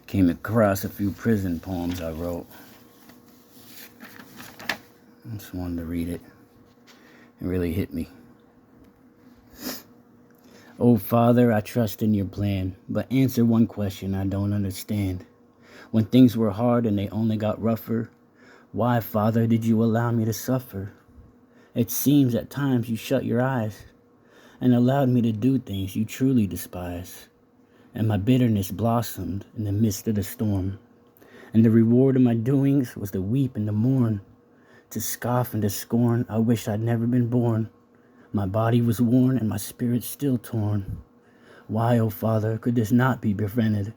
Came across a few prison poems I wrote. I just wanted to read it. It really hit me. Oh, Father, I trust in your plan, but answer one question I don't understand. When things were hard and they only got rougher, why, Father, did you allow me to suffer? It seems at times you shut your eyes and allowed me to do things you truly despise. And my bitterness blossomed in the midst of the storm. And the reward of my doings was to weep and to mourn, to scoff and to scorn. I wish I'd never been born. My body was worn and my spirit still torn. Why, oh Father, could this not be prevented?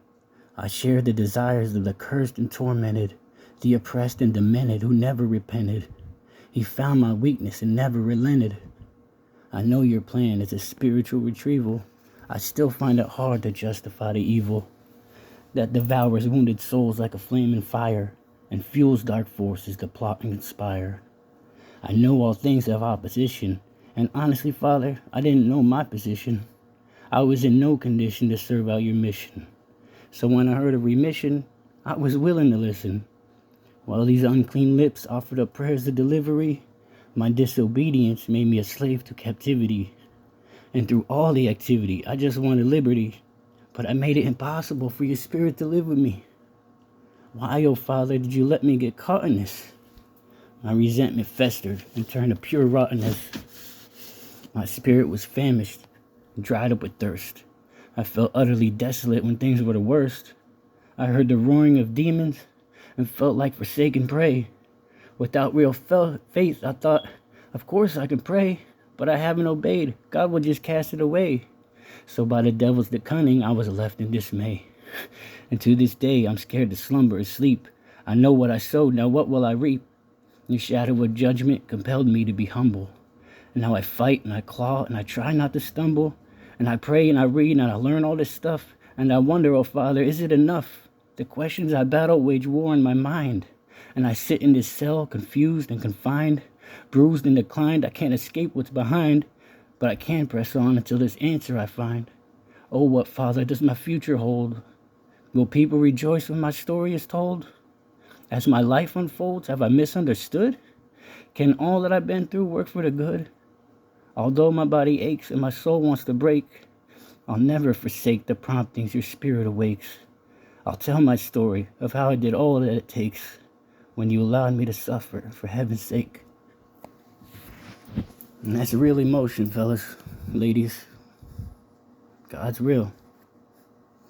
I shared the desires of the cursed and tormented, the oppressed and demented who never repented. He found my weakness and never relented. I know your plan is a spiritual retrieval. I still find it hard to justify the evil that devours wounded souls like a flaming fire and fuels dark forces to plot and conspire. I know all things have opposition, and honestly, Father, I didn't know my position. I was in no condition to serve out your mission. So when I heard of remission, I was willing to listen. While these unclean lips offered up prayers of delivery, my disobedience made me a slave to captivity. And through all the activity, I just wanted liberty, but I made it impossible for your spirit to live with me. Why, oh Father, did you let me get caught in this? My resentment festered and turned to pure rottenness. My spirit was famished and dried up with thirst. I felt utterly desolate when things were the worst. I heard the roaring of demons and felt like forsaken prey. Without real faith, I thought, of course I can pray, but I haven't obeyed. God will just cast it away. So by the devil's cunning, I was left in dismay. And to this day, I'm scared to slumber or sleep. I know what I sowed, now what will I reap? Your shadow of judgment compelled me to be humble. And now I fight and I claw and I try not to stumble. And I pray and I read and I learn all this stuff. And I wonder, oh Father, is it enough? The questions I battle wage war in my mind. And I sit in this cell, confused and confined, bruised and declined. I can't escape what's behind, but I can press on until this answer I find. Oh, what, Father, does my future hold? Will people rejoice when my story is told? As my life unfolds, have I misunderstood? Can all that I've been through work for the good? Although my body aches and my soul wants to break, I'll never forsake the promptings your spirit awakes. I'll tell my story of how I did all that it takes when you allowed me to suffer for heaven's sake. And that's real emotion, fellas, ladies. God's real.